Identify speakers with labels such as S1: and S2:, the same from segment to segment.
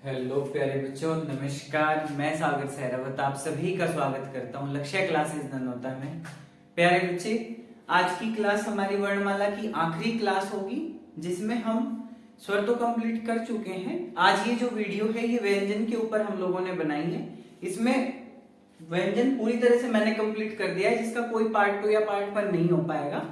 S1: Hello प्यारे बच्चों, नमस्कार। मैं सागर सहरावत आप सभी का स्वागत करता हूँ लक्ष्य क्लासेस ननौता में। प्यारे बच्चे, आज की क्लास हमारी वर्णमाला की आखिरी क्लास होगी जिसमें हम स्वर तो कंप्लीट कर चुके हैं। आज ये जो वीडियो है ये व्यंजन के ऊपर हम लोगों ने बनाई है। इसमें व्यंजन पूरी तरह से मैंने कंप्लीट कर दिया है, जिसका कोई पार्ट 2 या पार्ट 1 नहीं हो पाएगा।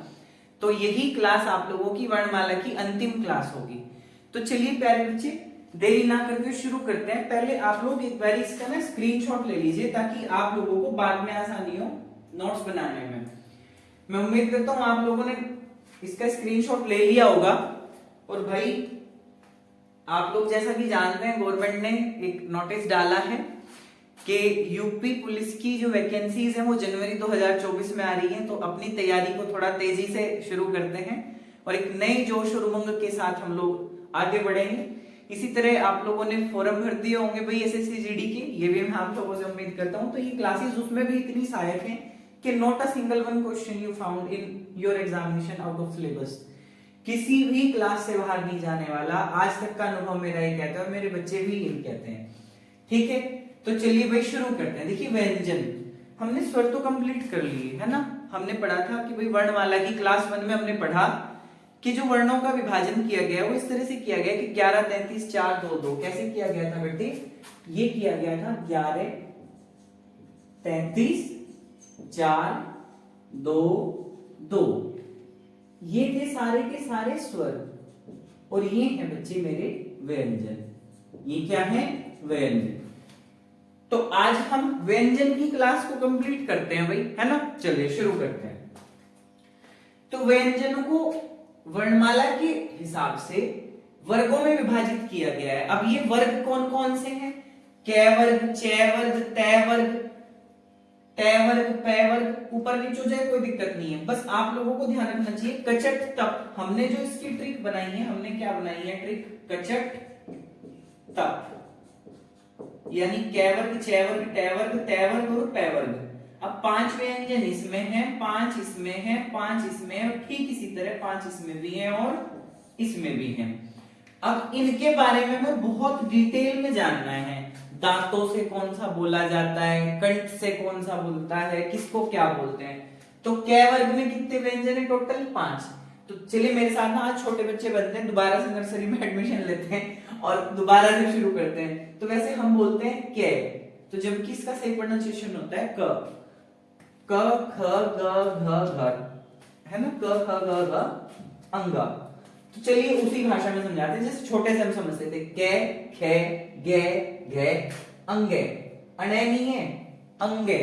S1: तो यही क्लास आप लोगों की वर्णमाला की अंतिम क्लास होगी। तो चलिए प्यारे बच्चे, देरी ना करके शुरू करते हैं। पहले आप लोग एक बार इसका ना स्क्रीनशॉट ले लीजिए ताकि आप लोगों को बाद में आसानी हो नोट्स बनाने में। मैं उम्मीद करता हूं आप लोगों ने इसका स्क्रीनशॉट ले लिया होगा। और भाई आप लोग जैसा कि जानते हैं, गवर्नमेंट ने एक नोटिस डाला है कि यूपी पुलिस की जो वैकेंसीज है वो जनवरी 2024 में आ रही है। तो अपनी तैयारी को थोड़ा तेजी से शुरू करते हैं और एक नए जोश और उमंग के साथ हम लोग आगे बढ़ेंगे। इसी तरह आप लोगों ने फॉर्म भर दिए होंगे भाई एसएससी जीडी के, ये भी मैं आप लोगों से उम्मीद करता हूं। तो ये क्लासेस उसमें भी इतनी सहायक हैं कि not a single one question you found in your examination out of syllabus. किसी भी क्लास से बाहर नहीं जाने वाला। आज तक का अनुभव मेरा ये कहता है और मेरे बच्चे भी यही कहते हैं। ठीक है, तो चलिए भाई शुरू करते हैं। देखिए व्यंजन हमने स्वर तो कंप्लीट कर लिए है ना। हमने पढ़ा था कि भाई वर्णमाला की क्लास 1 में हमने पढ़ा कि जो वर्णों का विभाजन किया गया वो इस तरह से किया गया कि 11 33 4 2 2। कैसे किया गया था बेटे? ये किया गया था 11 33 4 2 2। ये थे सारे के सारे स्वर और ये है बच्चे मेरे व्यंजन। ये क्या है? व्यंजन। तो आज हम व्यंजन की क्लास को कंप्लीट करते हैं भाई, है ना। चलिए शुरू करते हैं। तो व्यंजनों को वर्णमाला के हिसाब से वर्गों में विभाजित किया गया है। अब ये वर्ग कौन कौन से हैं? कै वर्ग, चै वर्ग, तै वर्ग, टै वर्ग, पै वर्ग। ऊपर नीचे हो जाए कोई दिक्कत नहीं है, बस आप लोगों को ध्यान रखना चाहिए। कचट तप हमने जो इसकी ट्रिक बनाई है, हमने क्या बनाई है ट्रिक? कचट तप, यानी कै वर्ग, चै वर्ग, टै वर्ग, तै वर्ग और पै वर्ग। अब 5 व्यंजन इसमें है, 5 इसमें है, 5 इसमें है और ठीक इसी तरह 5 इसमें भी है और इसमें भी है। अब इनके बारे में हमें बहुत डिटेल में जानना है। दांतों से कौन सा बोला जाता है, कंठ से कौन सा बोलता है, किसको क्या बोलते हैं। तो कै वर्ग में कितने व्यंजन है? टोटल 5। तो चलिए मेरे साथ ना आज छोटे बच्चे बनते हैं, दोबारा से नर्सरी में एडमिशन लेते हैं और दोबारा से शुरू करते हैं। तो वैसे हम बोलते हैं कै, तो जबकि इसका सही प्रोनाउंसिएशन होता है क। क ख ग घ घर, है ना। क ख ग घ अंगा। तो चलिए उसी भाषा में समझाते हैं जैसे छोटे से हम समझते थे। कै खे गे घे अंगे। अणे नहीं है, अंगे।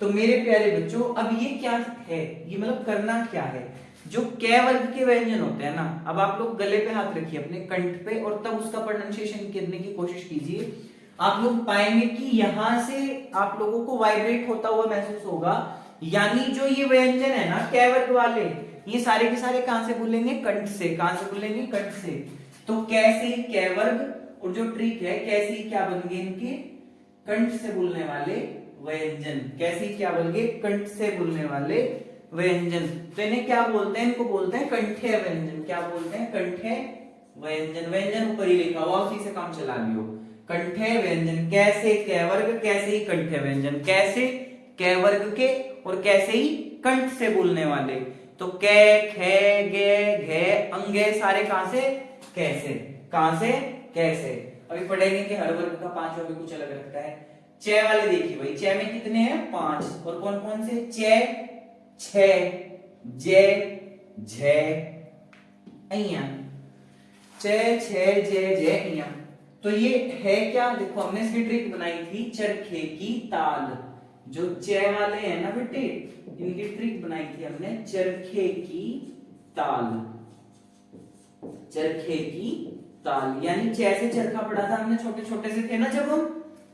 S1: तो मेरे प्यारे बच्चों अब ये क्या है? ये मतलब करना क्या है? जो कै वर्ग के व्यंजन होते हैं ना, अब आप लोग गले पे हाथ रखिए अपने कंठ पे और तब उसका प्रोनाउंसिएशन करने की कोशिश कीजिए। आप लोग पाएंगे कि यहां से आप लोगों को वाइब्रेट होता हुआ महसूस होगा। यानी जो ये व्यंजन है ना कै वर्ग वाले, ये सारे के सारे कहां से बोलेंगे? कंठ से। कहां से बोलेंगे? कंठ से। तो कैसे ही कै वर्ग, और जो ट्रिक है कैसे ही क्या बन गए इनके? कंठ से बोलने वाले व्यंजन। कैसे ही क्या बन गए? कंठ से बोलने वाले व्यंजन। तो इन्हें क्या बोलते हैं? इनको बोलते हैं कंठ्य व्यंजन। क्या बोलते हैं? कंठ्य व्यंजन। व्यंजन ऊपर ही लिखा हुआ, उसी से काम चला लियो। कंठ्य व्यंजन। कैसे कै वर्ग, कैसे ही कंठ्य व्यंजन। कैसे कै वर्ग के और कैसे ही कंठ से बोलने वाले। तो कै खे गे घे अंगे सारे कहां से? कैसे। कहां से? कैसे। अभी पढ़ेंगे कि हर वर्ग का 5वां भी कुछ अलग रखता है। चै वाले देखिए भाई, चै में कितने हैं? 5। और कौन कौन से? चै, छे, जे, झे, अइया। चै छे जे जे अइया। तो ये है क्या? देखो हमने इसकी ट्रिक बनाई थी चरखे की ताल। जो चै वाले हैं ना बेटे, इनकी ट्रिक बनाई थी हमने चरखे की ताल। चरखे की ताल यानी चै से चरखा पढ़ा था हमने, छोटे छोटे से थे ना जब हम,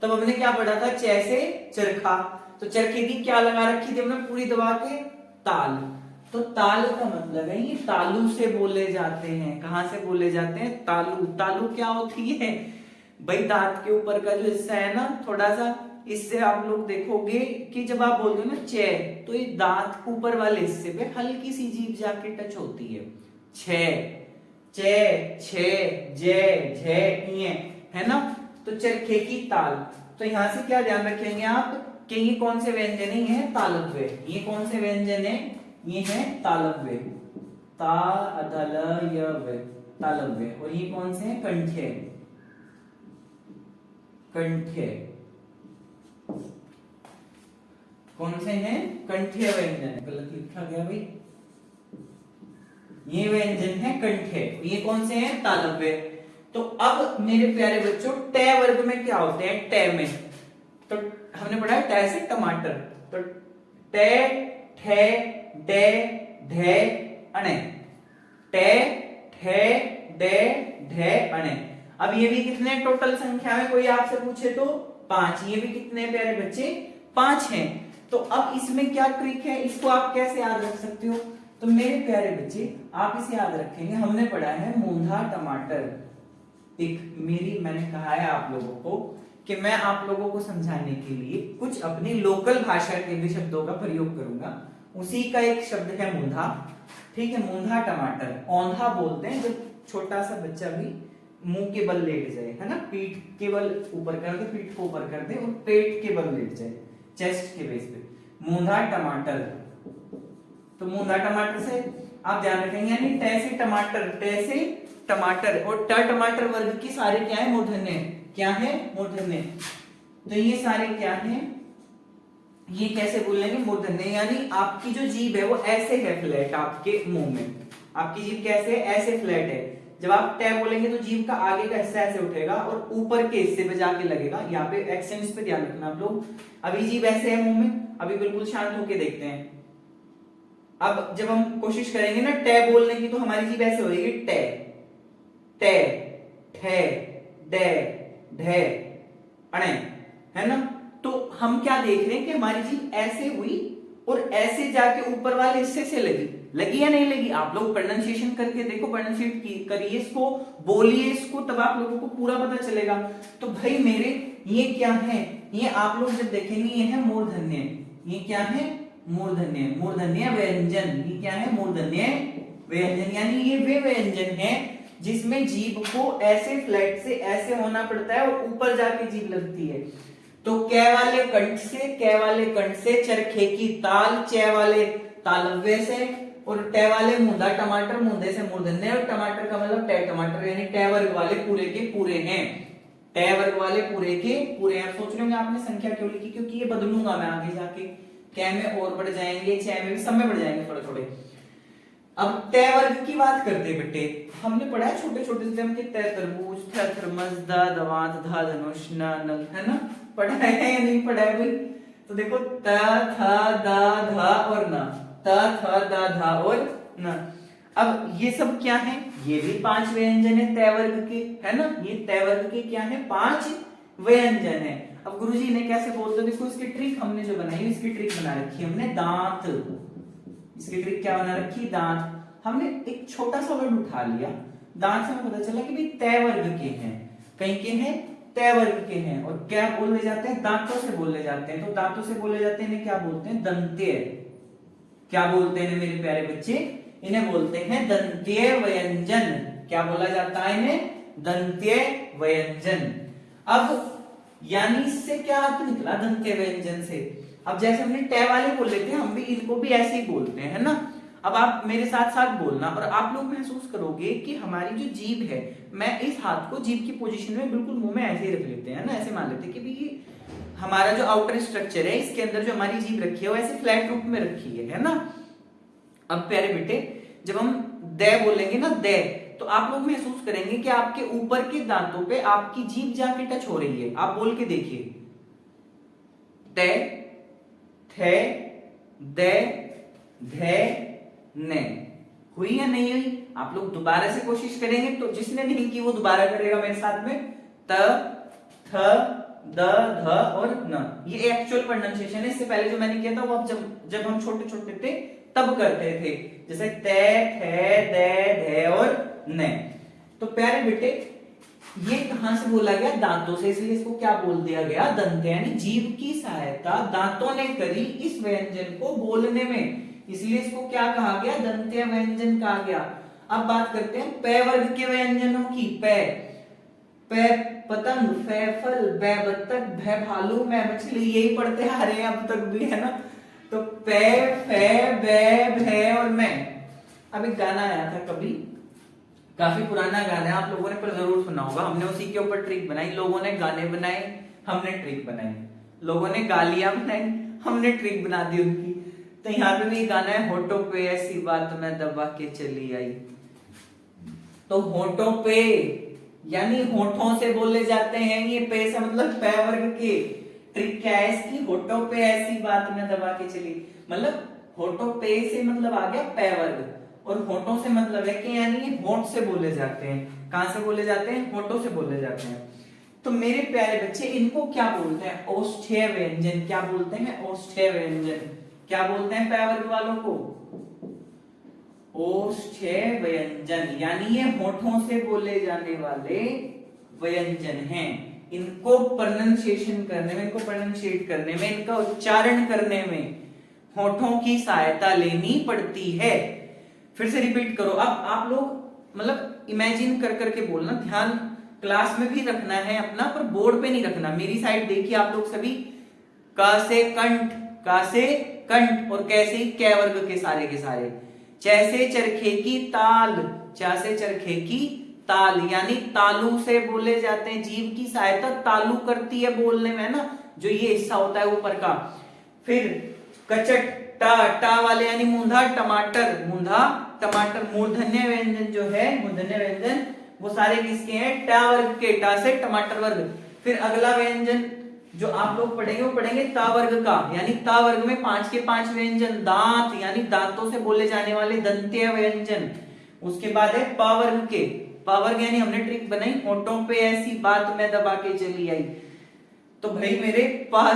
S1: तब हमने क्या पढ़ा था? चै से चरखा। तो चरखे की क्या लगा रखी थी हमने पूरी दबा के? ताल। तो ताल का मतलब है ये तालू से बोले जाते हैं। कहां से बोले जाते हैं? तालू। तालू क्या होती है भाई? दांत के ऊपर का जो हिस्सा है ना थोड़ा सा, इससे आप लोग देखोगे कि जब आप बोलते हो ना चे, तो ये दांत ऊपर वाले हिस्से पे हल्की सी जीभ जाके टच होती है। छे, चे, छे, जे, झे, ये है ना। तो चरखे की ताल। तो यहां से क्या ध्यान रखेंगे आप कि ये कौन से व्यंजन है, ये है तालव्य। ये कौन से व्यंजन है, ये है तालव्य, तालव्य, तालव्य। और ये कौन से हैं, कंठ्य, कंठ्य। कौन से हैं, कंठ्य व्यंजन। गलत लिखा गया भाई, ये व्यंजन है कंठ्य। ये कौन से हैं, तालव्य। तो अब मेरे प्यारे बच्चों ट वर्ग में क्या होते हैं, ट में तो हमने पढ़ा है ट से टमाटर। तो ट, ठ, ड, ढ, अणे। ट, ठ, ड, ढ, अणे। अब ये भी कितने टोटल संख्या में कोई आपसे पूछे तो 5। ये भी कितने प्यारे बच्चे, 5 हैं। तो अब इसमें क्या ट्रिक है, इसको आप कैसे याद रख सकते हो। तो मेरे प्यारे बच्चे आप इसे याद रखेंगे, हमने पढ़ा है मूंधा टमाटर। मैंने कहा है आप लोगों को कि मैं आप लोगों को समझाने के लिए कुछ अपनी लोकल भाषा के भी शब्दों का प्रयोग करूंगा। उसी का एक शब्द है मूंधा, ठीक है, मूंधा टमाटर। औंधा बोलते हैं जब छोटा सा बच्चा भी मुंह के बल लेट जाए, है ना, पीठ के बल ऊपर कर दे, पीठ को ऊपर कर दे और पेट के बल लेट जाए, चेस्ट के बेस पे। मूंधा टमाटर। तो मूंधा टमाटर से आप ध्यान रखेंगे, यानी ट से टमाटर, ट से टमाटर। और ट टमाटर वर्ग की सारे क्या है, मूर्धन्य। क्या है, मूर्धन्य। तो ये सारे क्या हैं, ये कैसे बोलेंगे, मूर्धन्य। यानी आपकी जो जीभ है वो ऐसे है फ्लैट, आपके मुंह में आपकी जीभ कैसे है, ऐसे फ्लैट है। जब आप ट बोलेंगे तो जीभ का आगे का हिस्सा ऐसे उठेगा और ऊपर के हिस्से पे जाके लगेगा। यहाँ पे एक्सेंट्स पे ध्यान रखना आप लोग। अभी जीभ ऐसे है मुंह में, अभी बिल्कुल शांत होके देखते हैं। अब जब हम कोशिश करेंगे ना ट बोलने की, तो हमारी जीभ ऐसे होगी, ट, ट, ठ, ड, ढ, अणे, है ना। तो हम क्या देख रहे हैं कि हमारी जीभ ऐसे हुई और ऐसे जाके ऊपर वाले हिस्से से लगी या नहीं लगी। आप लोग प्रोनाउंसिएशन करके देखो, प्रोनाउंसिएट करिए इसको, बोलिए इसको, तब आप लोगों को पूरा पता चलेगा। तो भाई मेरे ये क्या है, ये आप लोग जब देखेंगे ये है मूर्धन्य। ये क्या है, मूर्धन्य, मूर्धन्य व्यंजन। ये क्या है, मूर्धन्य व्यंजन। यानी ये वे व्यंजन है जिसमें जीभ को ऐसे फ्लैट से ऐसे होना पड़ता है और ऊपर जाके जीभ लगती है। तो क वाले कंठ से, क वाले कंठ से चरखे की ताल, च वाले तालव्य से, और ट वाले मूंधा टमाटर, मूंधे से मूर्धन्य। और टमाटर का मतलब ट टमाटर, यानी ट वर्ग वाले पूरे के पूरे हैं। ट वर्ग वाले पूरे के पूरे हैं। सोच रहे होंगे आपने संख्या क्यों लिखी, क्योंकि ये बदलूंगा मैं आगे जाके, क में और बढ़ जाएंगे, च में भी, सब में बढ़ जाएंगे थोड़े थोड़े। अब ट वर्ग की बात करते हैं बेटे, हमने पढ़ा है छोटे छोटे से के त तरबूज, थ थर्मस, द दवात, ध धनुष, न नल, है ना, पढ़ा है या नहीं पढ़ा है भाई। तो देखो त, थ, द, ध और न, त, थ, द, ध और न। अब ये सब क्या है, ये भी 5 व्यंजन है त वर्ग के, है ना। ये त वर्ग के क्या है, 5 व्यंजन है। अब गुरुजी ने कैसे बोलते, देखो इसकी ट्रिक हमने जो बनाई, इसकी ट्रिक बना रखी है हमने, दांत। इसकी ट्रिक क्या बना रखी, दांत। हमने एक छोटा सा वर्ड उठा लिया, दांत से हमें पता चला कि भाई त वर्ग के हैं, कहीं के हैं, त वर्ग के हैं। और क्या बोले जाते हैं, दांतों से बोले जाते हैं। तो दांतों से बोले जाते हैं, इन्हें क्या बोलते हैं, दंत्य। क्या बोलते हैं मेरे प्यारे बच्चे, इन्हें बोलते हैं दंत्य व्यंजन। क्या बोला जाता है इन्हें, दंत्य व्यंजन। अब यानी इससे क्या अर्थ निकला, दंत्य व्यंजन से। अब जैसे हमने ट वाले बोल लेते हैं, हम भी इनको भी ऐसे ही बोलते हैं, है ना। अब आप मेरे साथ साथ बोलना, और आप लोग महसूस करोगे कि हमारी जो जीभ है, मैं इस हाथ को जीभ की पोजीशन में बिल्कुल मुंह में ऐसे ही रख लेते हैं ना, ऐसे मान लेते हैं कि भाई हमारा जो आउटर स्ट्रक्चर है, इसके अंदर जो हमारी जीभ रखी है वो ऐसे फ्लैट रूप में रखी है ना। अब प्यारे बेटे जब हम द बोलेंगे ना, द, तो आप लोग महसूस करेंगे कि आपके ऊपर के दांतों पे आपकी जीभ जाके टच हो रही है। आप बोल के देखिए, ट, थ, द, ध, न। हुई या नहीं हुई, आप लोग दोबारा से कोशिश करेंगे, तो जिसने नहीं की वो दोबारा करेगा मेरे साथ में। त, थ, द, ध और न। ये एक्चुअल प्रोनाउंसिएशन है। इससे पहले जो मैंने किया था वो अब जब हम छोटे छोटे थे तब करते थे, जैसे त, थ, द, ध और न। तो प्यारे बेटे ये कहां से बोला गया, दांतों से, इसलिए इसको क्या बोल दिया गया, दंत। यानी जीभ की सहायता दांतों ने करी इस व्यंजन को बोलने में, इसलिए इसको क्या कहा गया, दंत्य व्यंजन कहा गया। अब बात करते हैं प वर्ग के व्यंजनों की। प, पे पतंग, फे फल, बे बत्तख, भे भालू, मैं मछली, यही पढ़ते आ रहे हैं अब तक भी, है ना। तो पे, फे, बे, भे और मैं। अब एक गाना आया था कभी, काफी पुराना गाना है, आप लोगों ने पर जरूर सुना होगा। हमने उसी के ऊपर ट्रिक बनाई, लोगों ने गाने बनाए, हमने ट्रिक बनाई, लोगों ने गालियां बनाई, हमने ट्रिक बना दी उनकी। तो यहाँ पे भी गाना है, होठों पे ऐसी बात मैं दबा के चली आई। तो होठों पे यानी होठों से बोले जाते हैं, ये पे से मतलब पे वर्ग के। ट्रिक क्या है इसकी, होठों पे ऐसी बात मैं दबा के चली, मतलब होठों पे से मतलब आ गया पे वर्ग, और होठों से मतलब है कि यानी होठ से बोले जाते हैं। कहां से बोले जाते हैं, होठों से बोले जाते हैं। तो मेरे प्यारे बच्चे, इनको क्या बोलते हैं, औष्ठ्य व्यंजन। क्या बोलते हैं, औष्ठ्य व्यंजन। क्या बोलते हैं पे वर्ग वालों को, औष्ठ्य व्यंजन, यानी ये होठों से बोले जाने वाले व्यंजन हैं। इनको प्रोनाउंसिएशन करने में, इनको प्रोनाउंसिएट करने में, इनका उच्चारण करने में होठों की सहायता लेनी पड़ती है। फिर से रिपीट करो। अब आप लोग मतलब इमेजिन कर करके बोलना, ध्यान क्लास में भी रखना है अपना, पर बोर्ड पे नहीं रखना। मेरी साइड देखिए आप लोग सभी, क से कंठ, का से कंठ, और कैसे कै वर्ग के सारे के सारे। चैसे चरखे की ताल, चा से चरखे की ताल, यानी तालू से बोले जाते हैं। जीव की सहायता तालू करती है बोलने में ना, जो ये हिस्सा होता है ऊपर का। फिर कचट, टा, टा वाले यानी मूंधा टमाटर, मूंधा टमाटर। मूर्धन्य व्यंजन जो है, मूर्धन्य व्यंजन वो सारे किसके हैं, टा वर्ग के, टा से टमाटर वर्ग। फिर अगला व्यंजन जो आप लोग पढ़ेंगे वो पढ़ेंगे ता वर्ग का, यानी ता वर्ग में 5 के 5 व्यंजन। दांत यानी दांतों से बोले जाने वाले दंत्य व्यंजन। उसके बाद है पा वर्ग के, पा वर्ग यानी हमने ट्रिक बनाई, होठों पे ऐसी बात मैं दबा के चली आई। तो भाई मेरे पा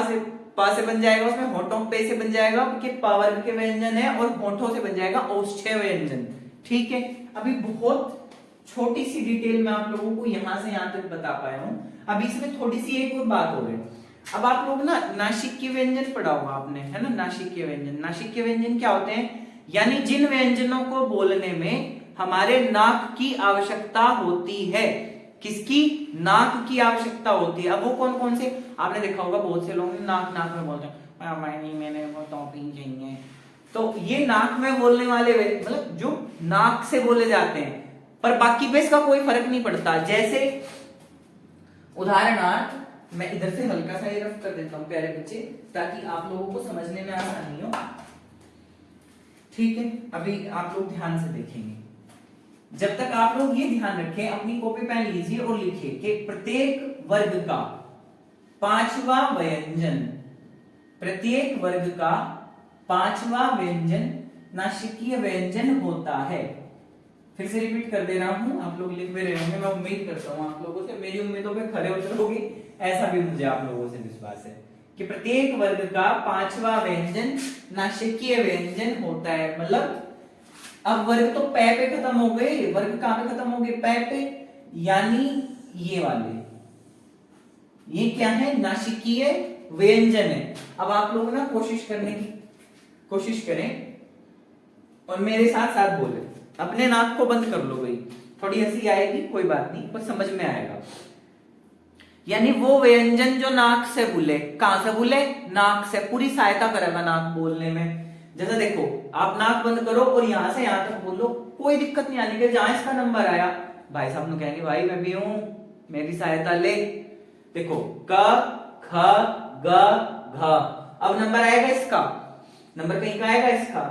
S1: से बन जाएगा, उसमें होठों पे से बन जाएगा कि पा वर्ग के व्यंजन है, और होठों से बन जाएगा औष्ठ्य व्यंजन। ठीक है, अभी बहुत छोटी सी डिटेल में आप लोगों को यहां से यहां तक बता पाया हूं। अब इसमें थोड़ी सी एक और बात हो गई। अब आप लोग ना नासिक के व्यंजन पढ़ा होगा आपने, है ना। नासिक के व्यंजन, नासिक के व्यंजन क्या होते हैं, यानी जिन व्यंजनों को बोलने में हमारे नाक की आवश्यकता होती है। किसकी, नाक की आवश्यकता होती है। अब वो कौन कौन से, आपने देखा होगा बहुत से लोग नाक नाक में बोलते हैं, मैंने वो टॉपिंग चाहिए। तो ये नाक में बोलने वाले मतलब जो नाक से बोले जाते हैं, पर बाकी पे इसका कोई फर्क नहीं पड़ता। जैसे उदाहरणार्थ, मैं इधर से हल्का सा ये रफ कर देता हूं प्यारे बच्चे, ताकि आप लोगों को समझने में आसानी हो। ठीक है, अभी आप लोग ध्यान से देखेंगे। जब तक आप लोग ये ध्यान रखें, अपनी कॉपी पेन लीजिए और लिखिए कि प्रत्येक वर्ग का 5वां व्यंजन, प्रत्येक वर्ग का 5वां व्यंजन नासिकीय व्यंजन होता है। फिर से रिपीट कर दे रहा हूं, आप लोग लिख भी रहे होंगे, मैं उम्मीद करता हूं आप लोगों से, मेरी उम्मीदों पे खरे उतरोगे, ऐसा भी मुझे आप लोगों से विश्वास है कि प्रत्येक वर्ग का 5वां व्यंजन नासिकीय व्यंजन होता है। मतलब अब वर्ग तो पै पे खत्म हो गए, वर्ग कहां पे खत्म हो गए, पै पे, यानी ये वाले, ये क्या है, नासिकीय व्यंजन है। अब आप लोग ना कोशिश करने की कोशिश करें और मेरे साथ साथ बोले। अपने नाक को बंद कर लो भाई, थोड़ी हंसी आएगी कोई बात नहीं, पर समझ में आएगा। यानी वो व्यंजन जो नाक से बोले, कहां से बोले, नाक से, पूरी सहायता करेगा नाक बोलने में। जैसे देखो, आप नाक बंद करो और यहां से यहां तक बोलो, कोई दिक्कत नहीं आने की। जहां इसका नंबर आया, भाई साहब कहेंगे भाई मैं भी हूं, मेरी सहायता ले। देखो क, ख, ग, घ, अब नंबर आएगा इसका, नंबर कहीं का आएगा इसका।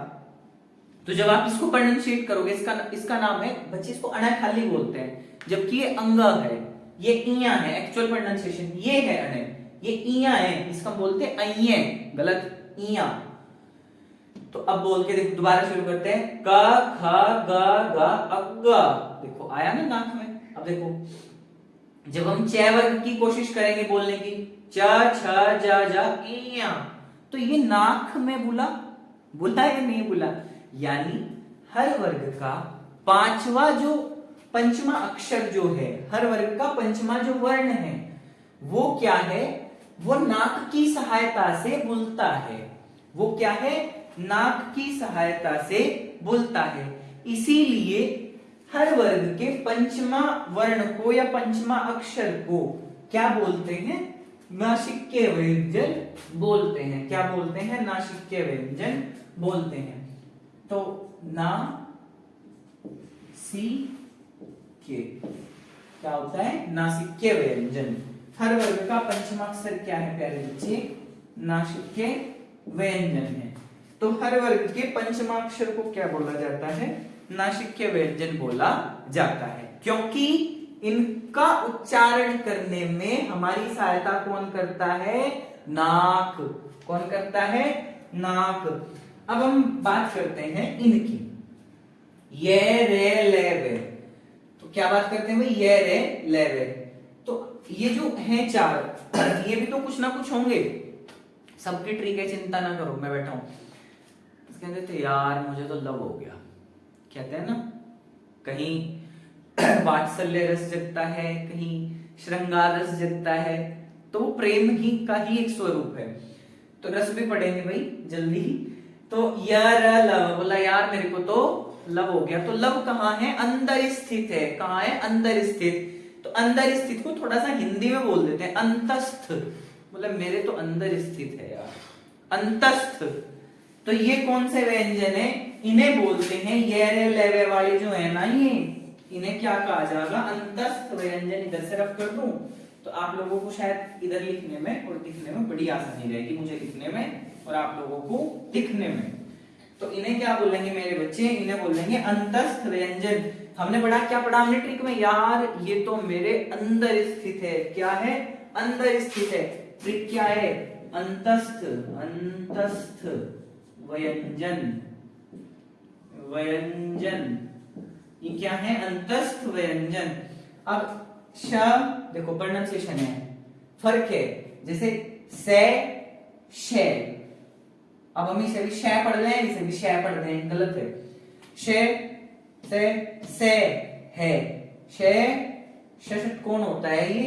S1: तो जब आप इसको प्रोनाउंसिएट करोगे, इसका नाम है बच्चे, इसको अनाखाली बोलते हैं, जबकि ये अंग है, ये इया है। एक्चुअल प्रोनाउंसिएशन ये है अने, ये इया है, इसका बोलते हैं अइये, गलत, इया। तो अब बोल के देखो, दोबारा शुरू करते हैं, क, ख, ग, घ, अग। देखो आया ना नाक में। अब देखो, जब हम च वर्ग की कोशिश करेंगे बोलने की, च, छ, ज, इया, तो ये नाक में बुला या नहीं बुला। यानी हर वर्ग का पंचमा अक्षर जो है, हर वर्ग का पंचमा जो वर्ण है, वो क्या है, वो नाक की सहायता से बोलता है। वो क्या है, नाक की सहायता से बोलता है। इसीलिए हर वर्ग के पंचमा वर्ण को या पंचमा अक्षर को क्या बोलते हैं? नासिक्य व्यंजन बोलते हैं। क्या बोलते हैं? नासिक्य व्यंजन बोलते हैं। तो ना सी के क्या होता है? नासिक्य व्यंजन। हर वर्ग का पंचमाक्षर क्या है प्यारे बच्चे? नासिक्य व्यंजन है। तो हर वर्ग के पंचमाक्षर को क्या बोला जाता है? नासिक्य व्यंजन बोला जाता है, क्योंकि इनका उच्चारण करने में हमारी सहायता कौन करता है? नाक। कौन करता है? नाक। अब हम बात करते हैं इनकी। ये रे ले वे, तो क्या बात करते हैं भाई? ये रे ले वे। तो ये जो है चार, ये भी तो कुछ ना कुछ होंगे, सबकी ट्रिक है, चिंता ना करो, मैं बैठा हूं। कहते थे यार मुझे तो लव हो गया, कहते हैं ना, कहीं वात्सल्य रस जगता है, कहीं श्रृंगार रस जगता है, तो वो प्रेम ही का ही एक स्वरूप है। तो रस भी पढ़ेंगे भाई जल्दी ही। तो यार लव बोला, यार मेरे को तो लव हो गया। तो लव कहाँ है? अंदर स्थित है। कहाँ है? अंदर स्थित। तो अंदर स्थित को थोड़ा सा हिंदी में बोल देते हैं अंतस्थ। मतलब मेरे तो अंदर स्थित है यार, अंतस्थ। तो ये कौन से व्यंजन है? इन्हें बोलते हैं ये रे लेवे वाले जो है ना, ये इन्हें क्या कहा जाएगा? अंतस्थ व्यंजन। इधर से रफ कर दूं तो आप लोगों को शायद इधर लिखने में और दिखने में बड़ी आसानी रहेगी, मुझे लिखने में और आप लोगों को दिखने में। तो इन्हें क्या बोलेंगे मेरे बच्चे? इन्हें बोलेंगे अंतस्थ व्यंजन। हमने पढ़ा, क्या पढ़ा हमने ट्रिक में? यार ये तो मेरे अंदर स्थित है। क्या है? अंदर स्थित है। ट्रिक क्या है? अंतस्थ। अंतस्थ व्यंजन। व्यंजन ये क्या है? अंतस्थ व्यंजन। अब श देखो प्रोनाउंसिएशन है, फर्क है। जैसे से, शे, अब हम इसे भी शे पढ़ रहे हैं, इसे भी शे पढ़ रहे हैं, गलत है। शे से है, शे षष्ठ कौन होता है? ये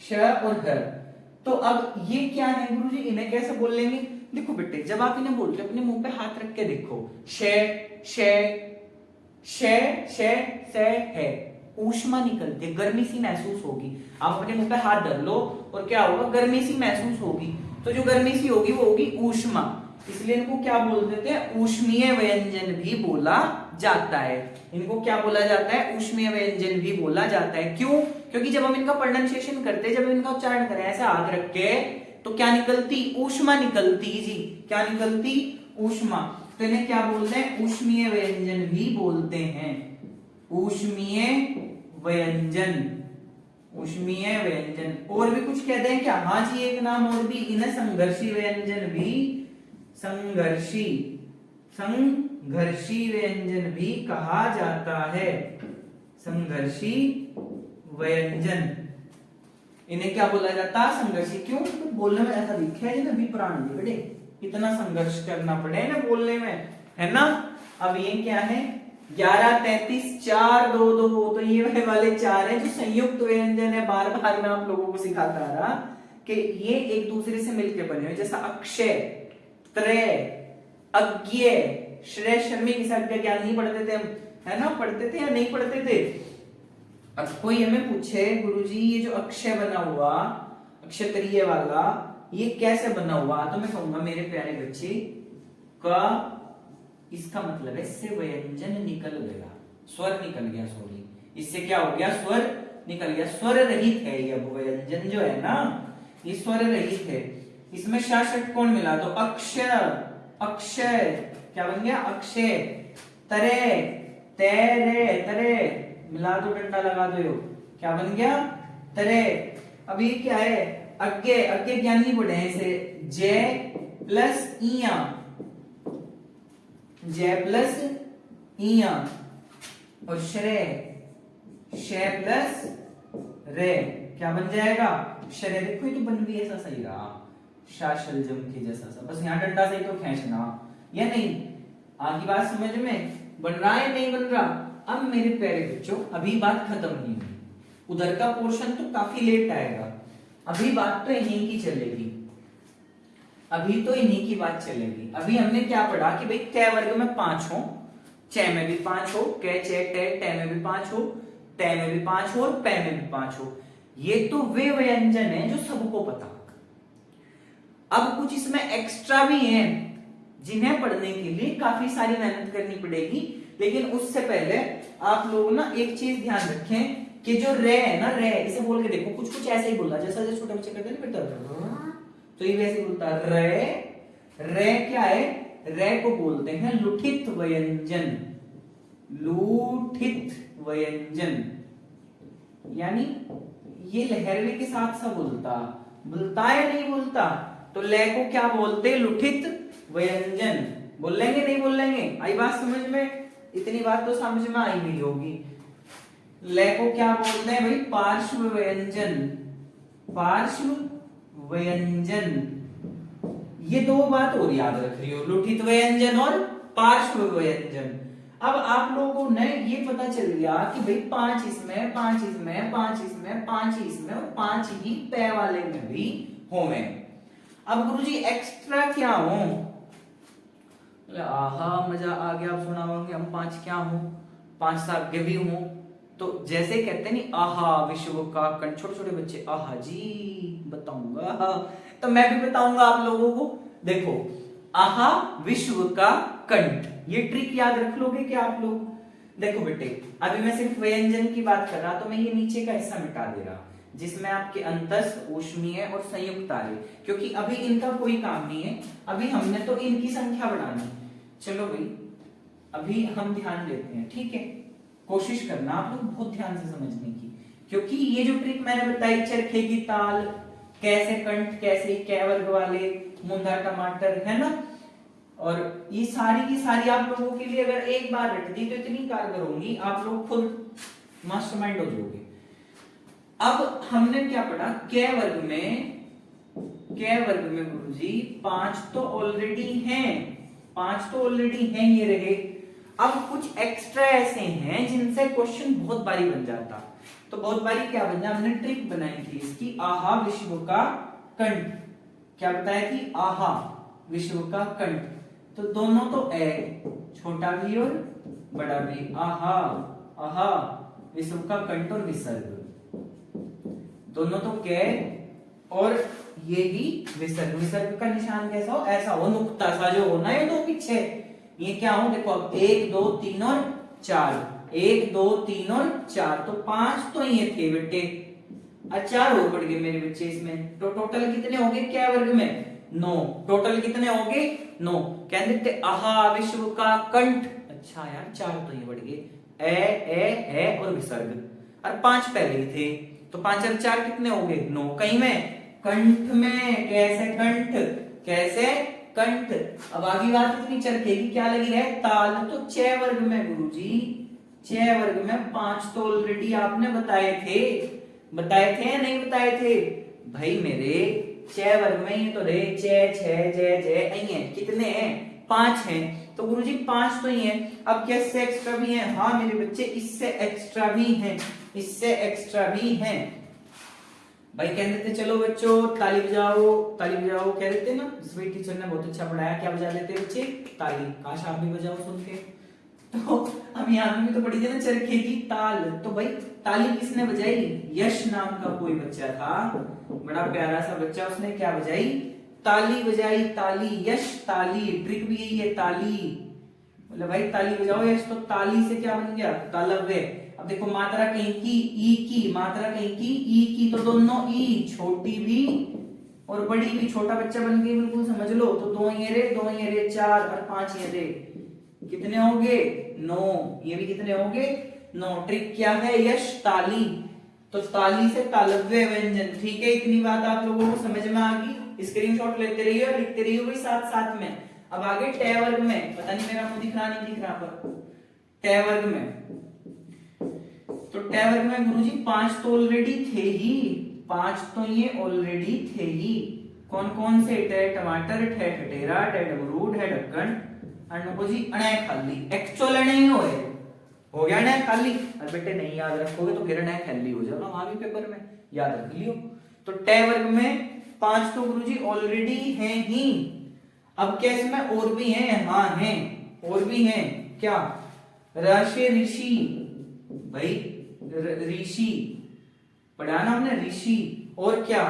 S1: श और ह। तो अब ये क्या है गुरुजी? इन्हें कैसे बोल लेंगे? देखो बेटे, जब आप इन्हें बोलते हो अपने मुंह पे हाथ रख के देखो, शे शे शे शे से है, ऊष्मा निकलती है, गर्मी सी महसूस होगी। आप अपने मुंह पे हाथ धर लो और क्या होगा? गर्मी सी महसूस होगी। तो जो गर्मी सी होगी वो होगी ऊष्मा। इसलिए इनको क्या बोल देते हैं? ऊष्मीय व्यंजन भी बोला जाता है। इनको क्या बोला जाता है? ऊष्मीय व्यंजन भी बोला जाता है। क्यों? क्योंकि जब हम इनका प्रोनाउंसिएशन करते हैं, जब इनका उच्चारण करें ऐसे हाथ रख के, तो क्या निकलती? ऊष्मा निकलती जी। क्या निकलती? ऊष्मा। तो इन्हें क्या बोलते हैं? ऊष्मीय व्यंजन भी बोलते हैं। ऊष्मीय व्यंजन। ऊष्मीय व्यंजन। और भी कुछ कहते हैं क्या? हाँ जी, एक नाम और भी, इन्हें संघर्षी व्यंजन भी, संघर्षी संघर्षी व्यंजन भी कहा जाता है। संघर्षी व्यंजन, इन्हें क्या बोला जाता है? संघर्षी। क्यों? तो बोलने में ऐसा दिखा है भी प्राण बेटे, इतना संघर्ष करना पड़े ना बोलने में, है ना। अब ये क्या है? 11, 33, 4, 2, 2। तो ये वाले चार हैं जो संयुक्त व्यंजन है। बार बार मैं आप लोगों को सिखाता रहा कि ये एक दूसरे से मिलकर बने हुए, जैसा अक्षय, त्रय, अज्ञे, श्रेय, शर्मी के साथ क्या नहीं पढ़ते थे हम, है ना? पढ़ते थे या नहीं पढ़ते थे? अब कोई हमें पूछे गुरुजी ये जो अक्षय बना हुआ, अक्षतरीय वाला, ये कैसे बना हुआ? तो मैं कहूंगा मेरे प्यारे बच्चे का इसका मतलब है इससे व्यंजन निकल गया, स्वर निकल गया। सॉरी, इससे क्या हो गया? स्वर निकल गया। स्वर रहित है ये। अब व्यंजन जो है ना, ये स्वर रहित है। इसमें शासक कौन मिला? तो अक्षय, अक्षय क्या बन गया? अक्षय। तरे, तेरे, तरे मिला दो, डंडा लगा दो, क्या बन गया? तरे। अब ये क्या है? अज्ञे, अज्ञे ज्ञान नहीं पढ़े हैं इसे, जय प्लस इया, जय प्लस इया, और श्रेय, शय प्लस रे, क्या बन जाएगा? श्रेय। देखो ये तो बन भी ऐसा सही रहा, शाशल जम के जैसा सा, बस यहाँ डंडा से तो खींचना या नहीं। आगे बात समझ में बन रहा है नहीं बन रहा? अब मेरे प्यारे बच्चों, अभी बात खत्म नहीं हुई, उधर का पोर्शन तो काफी लेट आएगा। अभी बात तो इन्हीं की चलेगी, अभी तो इन्हीं की बात चलेगी। अभी हमने क्या पढ़ा कि भाई कै वर्ग में 5 हो, चे में भी 5 हो, कै चे टे में भी 5 हो, टे में भी 5 हो और पै में भी 5 हो। ये तो वे व्यंजन है जो सबको पता। अब कुछ इसमें एक्स्ट्रा भी हैं जिन्हें पढ़ने के लिए काफी सारी मेहनत करनी पड़ेगी, लेकिन उससे पहले आप लोग ना एक चीज ध्यान रखें कि जो रे है ना, रे इसे बोल के देखो, कुछ कुछ ऐसे ही बोलना जैसा जैसे छोटे बच्चे करते हैं ना बेटा, तो ये वैसे बोलता है रे। रे क्या है? रे को बोलते हैं लुठित व्यंजन। लुठित व्यंजन यानी ये लहरवे के साथ सा बोलता है नहीं बोलता, तो ले को क्या बोलते? लुठित व्यंजन। बोल लेंगे नहीं बोल लेंगे? आई बात समझ में? इतनी बात तो समझ में आई हुई होगी। ले को क्या बोलते हैं भाई? पार्श्व व्यंजन। पार्श्व व्यंजन, ये दो बात और याद रख रही हो, लुठित व्यंजन और पार्श्व व्यंजन। अब आप लोगों ने ये पता चल गया कि भाई 5 इसमें, 5 इसमें, 5 इसमें, 5 इसमें और 5 ही पै वाले में भी होंगे। अब गुरुजी एक्स्ट्रा क्या हो? आहा मजा आ गया, आप सुनाओगे हम 5 क्या हो, 5 से आगे भी हो। तो जैसे कहते नहीं आहा विश्व का कंठ, छोटे छोटे बच्चे आहा जी बताऊंगा, तो मैं भी बताऊंगा आप लोगों को। देखो आहा विश्व का कंठ, ये ट्रिक याद रख लोगे क्या आप लोग? देखो बेटे, अभी मैं सिर्फ व्यंजन की बात कर रहा, तो मैं ये नीचे का हिस्सा मिटा दे रहा जिसमें आपके अंतस्थ, ऊष्मीय और संयुक्त आ रहे, क्योंकि अभी इनका कोई काम नहीं है, अभी हमने तो इनकी संख्या बढ़ानी। चलो भाई अभी हम ध्यान देते हैं, ठीक है? कोशिश करना आप लोग बहुत ध्यान से समझने की, क्योंकि ये जो ट्रिक मैंने बताई, चरखे की ताल, कैसे कंठ, कैसे कै वर्ग वाले, मुंदा टमाटर, है ना, और ये सारी की सारी आप लोगों के लिए अगर एक बार रट दी तो इतनी कारगर होंगी, आप लोग खुद मास्टरमाइंड हो जाओगे। अब हमने क्या पढ़ा? कै वर्ग में गुरुजी 5 तो ऑलरेडी हैं, 5 तो ऑलरेडी हैं, ये रहे। अब कुछ एक्स्ट्रा ऐसे हैं जिनसे क्वेश्चन बहुत बारी बन जाता, तो बहुत बारी क्या बन जाता? हमने ट्रिक बनाई थी इसकी, आहा विश्व का कंठ। क्या बताया थी? आहा विश्व का कंठ, तो दोनों तो ए, छोटा भी और बड़ा भी, आहा आहा विश्व का कंठ और विसर्ग, दोनों तो कै और ये भी विसर्ग। विसर्ग का निशान कैसा हो? ऐसा हो, नुक्ता सा जो होना है दो पीछे, ये क्या हो? देखो अब 1 2 3 और 4, 1 2 3 और 4, तो 5 तो ये थे बेटे, 4 और बढ़ गए मेरे बच्चे इसमें, तो टोटल कितने हो गए कै वर्ग में? 9। टोटल कितने हो गए? 9। कह देते आहा विश्व का कंठ, अच्छा यार 4 तो ये बढ़ गए, ए और विसर्ग, और 5 पहले ही थे, तो 5 और 4 कितने हो गए? 9। कहीं में कंठ में, कैसे कंठ, कैसे कंठ। अब आगे बात इतनी चरखे की क्या लगी है? ताल। तो चे वर्ग में गुरुजी, चे वर्ग में 5 तो ऑलरेडी आपने बताए थे या नहीं बताए थे भाई मेरे? चे वर्ग में ये तो रहे, चे छे जे जे कितने हैं? 5 हैं, तो गुरुजी 5 तो ही है। अब क्या इससे एक्स्ट्रा भी है? हाँ मेरे बच्चे इससे एक्स्ट्रा भी हैं, इससे एक्स्ट्रा भी हैं भाई। कह देते चलो बच्चों ताली बजाओ, ताली बजाओ, कह देते ना, जिस टीचर ने बहुत अच्छा पढ़ाया, क्या बजा देते बच्चे? ताली। काश आप भी बजाओ सुन के। तो अब यहाँ में भी तो पढ़ी थी ना चरखे की ताल, तो भाई ताली किसने बजाई? यश नाम का कोई बच्चा था, बड़ा प्यारा सा बच्चा, उसने क्या बजाई? ताली बजाई, ताली। यश ताली, ट्रिक भी यही है, ताली। बोले भाई ताली बजाओ यश, तो ताली से क्या बन गया? तालव्य। अब देखो मात्रा कहीं की ई की, मात्रा कहीं की ई की, तो दोनों ई, छोटी भी और बड़ी भी, छोटा बच्चा बन गई बिल्कुल, समझ लो। तो 2 ये रे 4 और 5 ये रे, कितने होंगे? 9। ये भी कितने होंगे? 9। ट्रिक क्या है? यश ताली, तो ताली से तालव्य व्यंजन। ठीक है, इतनी बात आप लोगों को समझ में आ गई? स्क्रीनशॉट लेते रहिए और लिखते रहिए भाई साथ साथ में। अब आगे टे वर्ग में, पता नहीं मेरा मुंह दिख रहा नहीं दिख रहा, पर टे वर्ग में, तो टे वर्ग में गुरुजी 5 तो ऑलरेडी थे ही, 5 तो ये ऑलरेडी थे ही। कौन कौन से? टे टमाटर, ठे ठटेरा, टे डमरू, ठे ढक्कन, अण्णको जी अणे खाली। एक्चुअल अणे ही हो गया अणे खाली। और बेटे नहीं याद रखोगे तो फिर अणे खाली हो जाएगा, वहां भी पेपर में याद रख लियो। तो टे वर्ग में 5 तो गुरुजी ऑलरेडी हैं ही। अब क्या इसमें और भी हैं? हाँ हैं, और भी हैं। क्या? र से ऋषि, भाई ऋषि पढ़ा ना हमने, ऋषि। और क्या,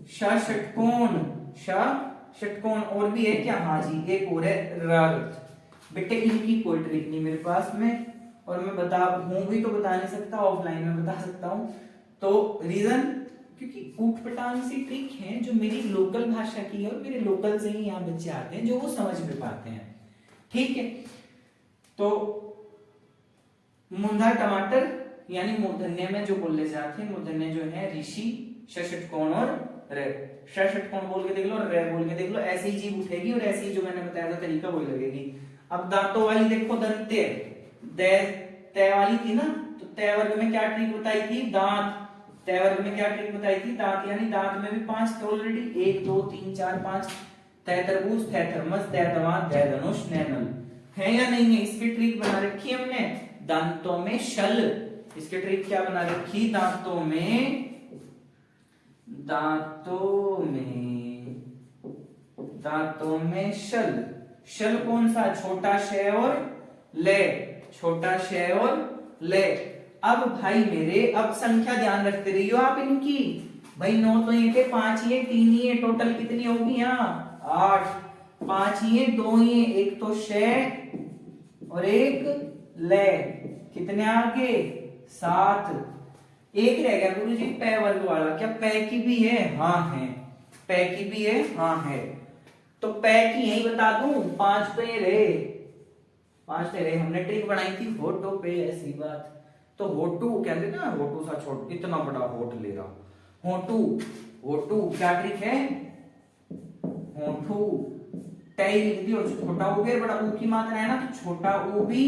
S1: ष षटकोण, ष षटकोण। और भी है क्या, हाँ जी एक और है रर्थ। बेटे इनकी कोई ट्रिक नहीं मेरे पास में, और मैं हूं भी तो बता नहीं सकता, ऑफलाइन में बता सकता हूं। तो रीजन, क्योंकि ऊटपटांग सी ट्रिक है जो मेरी लोकल भाषा की है, और मेरे लोकल से ही यहाँ बच्चे आते हैं जो वो समझ में पाते हैं। ठीक है, तो मूंधा टमाटर यानी मूर्धन्य में जो बोले जाते हैं, मूर्धन्य जो है ऋषि, षटकोण और रे। षटकोण बोल के देख लो, रे बोल के देख लो, ऐसी ही जीभ उठेगी और ऐसी ही जो मैंने बताया था तरीका वही लगेगी। अब दांतों वाली देखो, दंत्य, तय वाली थी ना, तो तय वर्ग में क्या ट्रिक बताई थी, दांत। तय वर्ग में क्या ट्रिक बताई थी, दांत, यानी दांत में भी 5 थे ऑलरेडी, 1 2 3 4 5। तय तरबूज, तय थर्मस, तय दवात, तय धनुष, तय नल, है या नहीं है? इसकी ट्रिक बना रखी है हमने, दांतों में शल। इसकी ट्रिक क्या बना रखी, दांतों में शल। शल कौन सा, छोटा श और ले, छोटा श और ले। अब भाई मेरे, अब संख्या ध्यान रखते रहियो आप इनकी। भाई 9 तो ये थे, 5 ये 3 ये, टोटल कितनी होगी यहाँ 8। 5 ये 2 ये, एक तो श और एक ले, कितने आगे 7। एक रह गया गुरुजी पै वर्ग वाला, क्या पै की भी है, हाँ है, पै की भी है, हाँ है। तो पै की यही बता दूं, 5 तो ये रहे, 5 तो रहे। हमने ट्रिक बनाई थी होठों पे, ऐसी बात। तो होटू कहते ना, होटू सा छोट, इतना बड़ा होठ ले रहा, होटू। होटू क्या ट्रिक है, होठू टै लिख दियो, छोटा ऊ भी बड़ा ऊ की मात्रा है ना, तो छोटा ऊ भी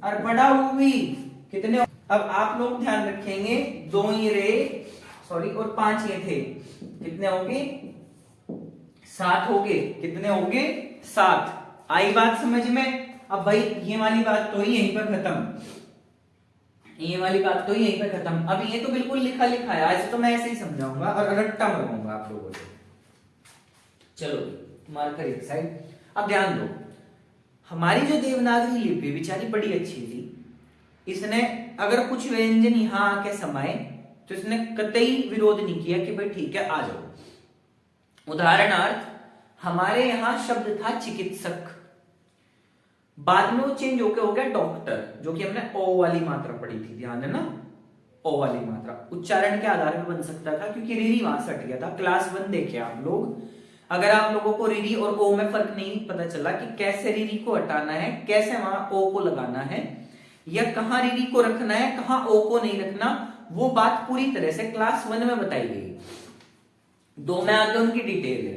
S1: और बड़ा ऊ भी कितने। अब आप लोग ध्यान रखेंगे, 2 ये रहे, सॉरी, और 5 ये थे, कितने होंगे 7 होंगे, कितने होंगे 7। आई बात समझ में? अब भाई ये वाली बात तो यहीं पर खत्म, ये वाली बात तो यहीं पर खत्म। अब ये तो बिल्कुल लिखा लिखा है, आज तो मैं ऐसे ही समझाऊंगा और रट्टा मरवाऊंगा आप लोगों से। चलो मार्कर एक साइड। अब ध्यान दो, हमारी जो देवनागरी लिपि बेचारी बड़ी अच्छी थी, इसने अगर कुछ व्यंजन यहां आके समाये तो इसने कतई विरोध नहीं किया कि भाई ठीक है आ जाओ। उदाहरणार्थ, हमारे यहां शब्द था चिकित्सक, बाद में वो चेंज होके हो गया डॉक्टर, जो कि हमने ओ वाली मात्रा पढ़ी थी, ध्यान है ना, ओ वाली मात्रा उच्चारण के आधार पर बन सकता था, क्योंकि रीरी वहां से हट गया था। क्लास 1 देखे आप लोग, अगर आप लोगों को रीरी और ओ में फर्क नहीं पता चला कि कैसे रीरी को हटाना है, कैसे वहां ओ को लगाना है, या कहां रीरी को रखना है, कहां ओ को नहीं रखना, वो बात पूरी तरह से क्लास 1 में बताई गई। 2 में आगे उनकी डिटेल है।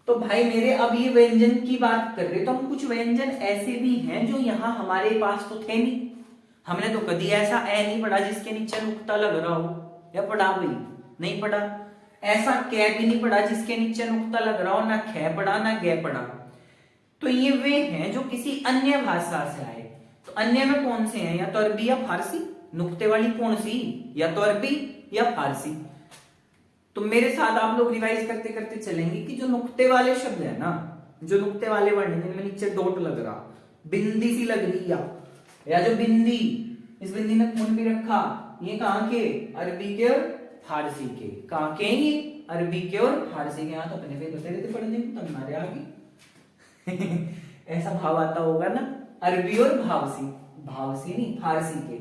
S1: तो भाई मेरे, अब ये व्यंजन की बात कर रहे तो हम कुछ व्यंजन ऐसे भी हैं जो यहां हमारे पास तो थे नहीं। हमने तो कभी ऐसा ए नहीं पढ़ा जिसके नीचे नुक्ता लग रहा हो, या पढ़ा भाई, नहीं पढ़ा। ऐसा कै भी नहीं पढ़ा जिसके नीचे नुक्ता लग रहा हो, ना खे पढ़ा ना गे पढ़ा। तो ये वे हैं जो किसी अन्य भाषा से आए। तो अन्य में कौन से हैं, या तो अरबी या फारसी। नुक्ते वाली कौन सी, या तो अरबी या फारसी। तो मेरे साथ आप लोग रिवाइज करते करते चलेंगे कि जो नुक्ते वाले शब्द है ना, जो नुक्ते वाले वर्ण हैं जिनमें नीचे डॉट लग रहा, बिंदी सी लग रही, या जो बिंदी, इस बिंदी ने खून भी रखा, ये कहां के, अरबी के और फारसी के। कहां के ये, अरबी के और फारसी के। यहाँ तो अपने पे बता रहे थे पढ़ने को, तब हमारे आगे ऐसा भाव आता होगा ना, अरबी और भावसी, भावसी नहीं फारसी के।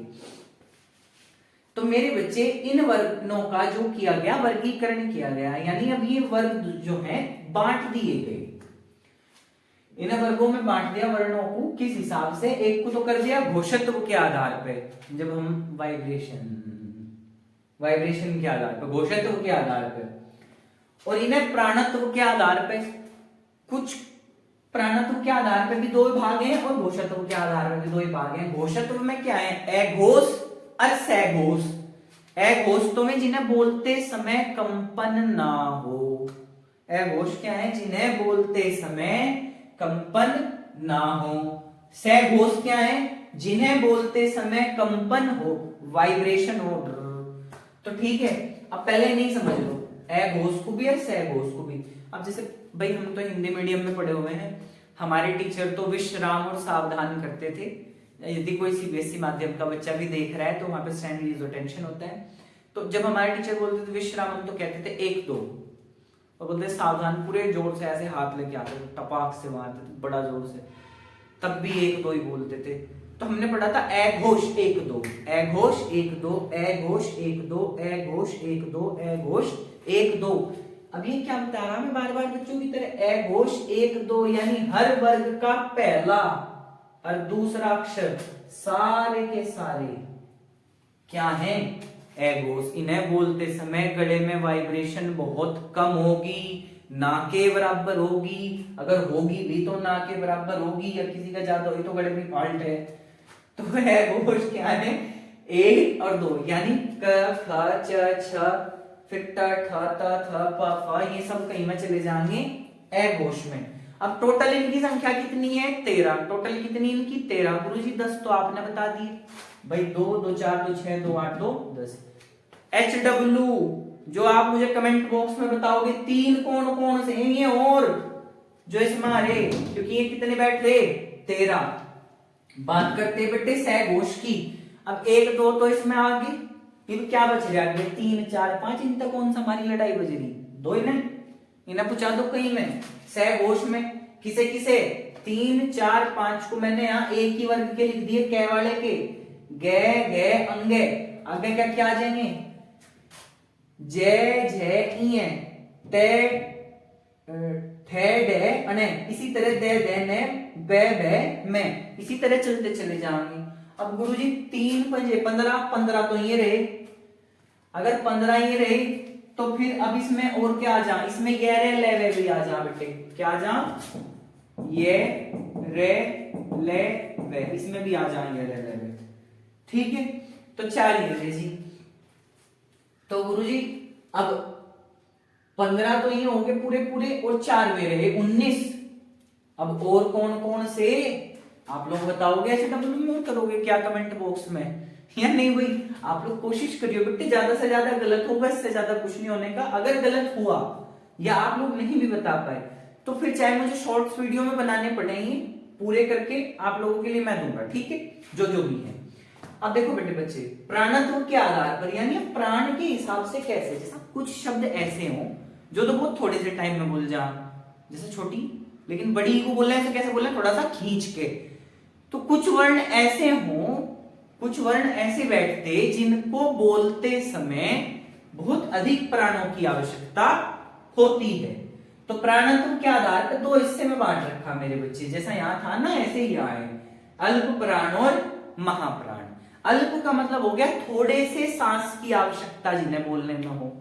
S1: तो मेरे बच्चे, इन वर्णों का जो किया गया, वर्गीकरण किया गया, यानी अब ये वर्ग जो है बांट दिए गए। इन वर्गों में बांट दिया वर्णों को, किस हिसाब से? एक को तो कर दिया घोषत्व के आधार पे, जब हम वाइब्रेशन के आधार पे, घोषत्व के आधार पे, और इन्हें प्राणत्व के आधार पे। कुछ प्राणत्व के आधार पे भी 2 भाग हैं और घोषत्व के आधार पे भी 2 भाग हैं। घोषत्व में क्या है, अघोष और सघोष। अघोष तो में जिन्हें बोलते समय कंपन ना हो। अघोष क्या है, जिन्हें बोलते समय कंपन ना हो। सघोष क्या है, जिन्हें बोलते समय कंपन हो, वाइब्रेशन हो। तो ठीक है, अब पहले नहीं समझ लो, अघोष को भी और सघोष को भी। अब जैसे भाई हम तो हिंदी मीडियम में पढ़े हुए हैं, हमारे टीचर तो विश्राम और सावधान करते थे। यदि कोई सीबीएसई माध्यम का बच्चा भी देख रहा है तो वहां पे स्टैंड लीज टेंशन होता है। तो जब हमारे टीचर बोलते थे विश्राम, हम तो कहते थे 1 2, और बोलते सावधान पूरे जोर से ऐसे हाथ लेके आते थे, टपाक से मारते थे बड़ा जोर से, तब भी 1 2 ही बोलते थे। तो हमने पढ़ा था ए घोष 1 2, ए घोष 1 2, ए घोष 1 2, ए घोष 1 2, ए घोष 1 2। अब ये क्या बता रहा है बार बार बच्चों की तरह, ए घोष 1 2 यानी हर वर्ग का पहला और दूसरा अक्षर सारे के सारे क्या है, ए घोष। इन्हें बोलते समय गले में वाइब्रेशन बहुत कम होगी, ना के बराबर होगी, अगर होगी भी तो ना के बराबर होगी, या किसी का ज्यादा होगी तो गले में फॉल्ट है। तो ए घोष क्या है, 1 और 2 यानी क ख च छ, फिर ट ठ त थ प फ, ये सब कहीं में चले जाएंगे ए घोष में। अब टोटल इनकी संख्या कितनी है, 13। टोटल कितनी इनकी 13। गुरुजी 10 तो आपने बता दी भाई, 2 2 4 2 6 2 8 2 10। HW जो आप मुझे कमेंट बॉक्स में बताओगे 3 कौन कौन से हैं ये, और जो इसमें आ रहे, क्योंकि ये कितने बैठे 13। बात करते हैं बेटे सह घोष की। अब 1 2 तो इसमें आ गए, फिर क्या बच रहा है 3 4 5, इन तक कौन सा हमारी लड़ाई बज रही, 2 इन्हें पूछा दो कहीं में सह घोष में किसे किसे, 3 4 5 को मैंने यहाँ एक ही वर्ग के लिख दिए, कै वाले के, गे गे अंगे, आगे क्या क्या आ जाएंगे, जय जय इए, ते ठे डे अने, इसी तरह दे दे ने, बे बे में, इसी तरह चलते चले जाएंगे। अब गुरुजी 3 5 15, 15 तो ये रहे, अगर 15 ये रहे तो फिर अब इसमें और क्या आ जा, इसमें ये रे ले वे भी आ जा बेटे, क्या आ जा, ये रे ले वे, इसमें भी आ जा ये रे ले वे, ठीक है। तो 4 ये रहे जी। तो गुरुजी अब 15 तो ये हो गए पूरे पूरे, और 4 वे रहे 19। अब और कौन कौन से आप लोग बताओगे, ऐसे डब्ल्यू में करोगे क्या कमेंट बॉक्स में या नहीं भाई, आप लोग कोशिश करिए बेटे, ज्यादा से ज्यादा गलत होगा, इससे ज्यादा कुछ नहीं होने का। अगर गलत हुआ या आप लोग नहीं भी बता पाए तो फिर चाहे मुझे शॉर्ट्स वीडियो में बनाने पड़ेंगे, पूरे करके आप लोगों के लिए मैं दूंगा, ठीक है, जो जो भी है। अब देखो बेटे बच्चे, प्राणत्व के आधार पर यानी प्राण के हिसाब से कैसे, जैसा कुछ शब्द ऐसे हो जो तो बहुत थोड़े से टाइम में बोल जा, जैसे छोटी, लेकिन बड़ी को बोलना है कैसे बोलना, थोड़ा सा खींच के। तो कुछ वर्ण ऐसे हों, कुछ वर्ण ऐसे बैठते जिनको बोलते समय बहुत अधिक प्राणों की आवश्यकता होती है। तो प्राणत्व के आधार पर 2 हिस्से में बांट रखा मेरे बच्चे, जैसा यहां था ना ऐसे ही आए, अल्प प्राण और महाप्राण। अल्प का मतलब हो गया थोड़े से सांस की आवश्यकता जिन्हें बोलने में हो,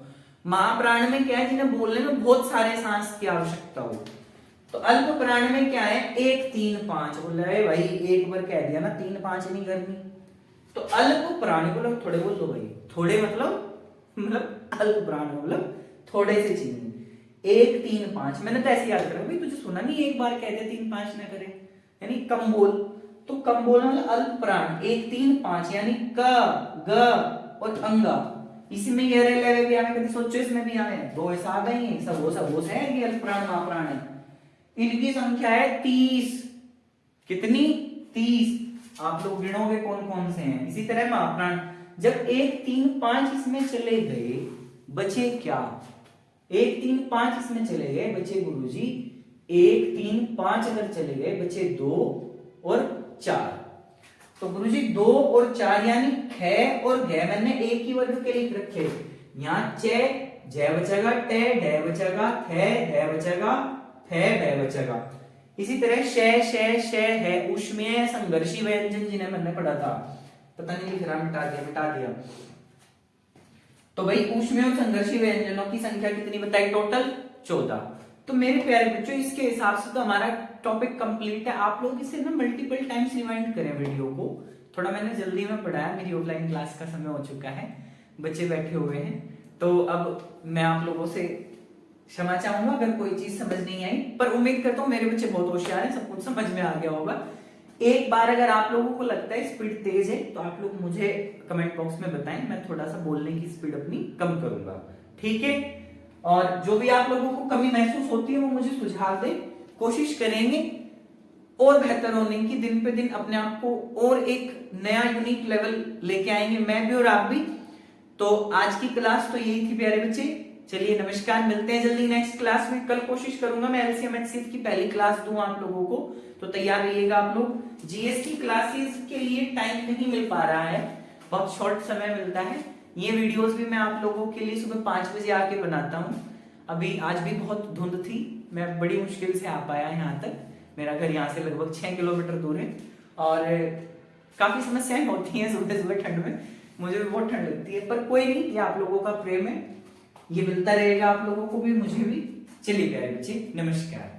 S1: महाप्राण में क्या है, जिन्हें बोलने में बहुत सारे सांस की आवश्यकता हो। तो अल्प प्राण में क्या है, 1 3 5 बोल रहे भाई, एक बार कह दिया ना 3 5 नहीं करनी। तो अल्प प्राणी को लोग थोड़े बोल दो भाई, थोड़े मतलब अल्प प्राण मतलब थोड़े से चीज। 1 3 5 मैंने तो ऐसे याद करा भाई, तुझे सुना नहीं एक बार कह दे 3 5 ना करे, यानी कम बोल। तो कम बोलना मतलब अल्प प्राण 1 3 5 यानी क ग और अंगा, इसमें ये रे भी आने, कभी सोचो इसमें भी आने, 2 ऐसा आ गई है, सब वो है कि अल्प प्राण महाप्राण है। इनकी संख्या है 30, कितनी 30, आप लोग गिनोगे कौन कौन से हैं। इसी तरह महाप्राण, जब 1 3 5 इसमें चले गए बचे क्या, 1 3 5 इसमें चले गए बचे गुरुजी 1 3 5 अगर चले गए बचे 2 और 4। तो गुरुजी 2 और 4 यानी ख और घ मैंने एक ही वर्ग के लिख रखे, यहाँ चे जय बचेगा, टे ढ बचेगा, थे ढ बचेगा, थे भ बचेगा। इसी तरह श है ऊष्मीय संघर्षी व्यंजन जिन्हें मैंने पढ़ा था, पता नहीं लिख रहा, मिटा दिया। तो भाई ऊष्मीय और संघर्षी व्यंजनों की संख्या कितनी बताई, टोटल 14। तो मेरे प्यारे बच्चों इसके हिसाब से तो हमारा टॉपिक कंप्लीट है। आप लोग इसे ना मल्टीपल टाइम्स रिवाइंड करें वीडियो को, थोड़ा मैंने जल्दी में पढ़ाया, मेरी ऑफलाइन क्लास का समय हो चुका है, बच्चे बैठे हुए हैं, तो अब मैं आप लोगों से क्षमा चाहूंगा अगर कोई चीज समझ नहीं आई, पर उम्मीद करता हूँ मेरे बच्चे बहुत होशियार हैं, सब कुछ समझ में आ गया होगा। एक बार अगर आप लोगों को लगता है स्पीड तेज है तो आप लोग मुझे कमेंट बॉक्स में बताएं, मैं थोड़ा सा बोलने की स्पीड अपनी कम करूंगा, ठीक है। और जो भी आप लोगों को कमी महसूस होती है वो मुझे सुझाव दें, कोशिश करेंगे और बेहतर होने की, दिन पे दिन अपने आप को और एक नया यूनिक लेवल लेके आएंगे, मैं भी और आप भी। तो आज की क्लास तो यही थी प्यारे बच्चे। चलिए नमस्कार, मिलते हैं जल्दी नेक्स्ट क्लास में। कल कोशिश करूंगा मैं एलसीएम एचसीएफ की पहली क्लास दूं आप लोगों को, तो तैयार रहिएगा आप लोग। जीएस की क्लासेस के लिए टाइम नहीं मिल पा रहा है, बहुत शॉर्ट समय मिलता है। ये वीडियोस भी मैं आप लोगों के लिए सुबह 5 बजे आके बनाता हूँ। अभी आज भी बहुत धुंध थी, मैं बड़ी मुश्किल से आ पाया यहाँ तक। मेरा घर यहाँ से लगभग 6 किलोमीटर दूर है और काफी समस्याएं होती हैं सुबह सुबह ठंड में, मुझे भी बहुत ठंड लगती है, पर कोई नहीं, ये आप लोगों का प्रेम है, ये मिलता रहेगा आप लोगों को भी, मुझे भी। चलिए प्यारे बच्चे, नमस्कार।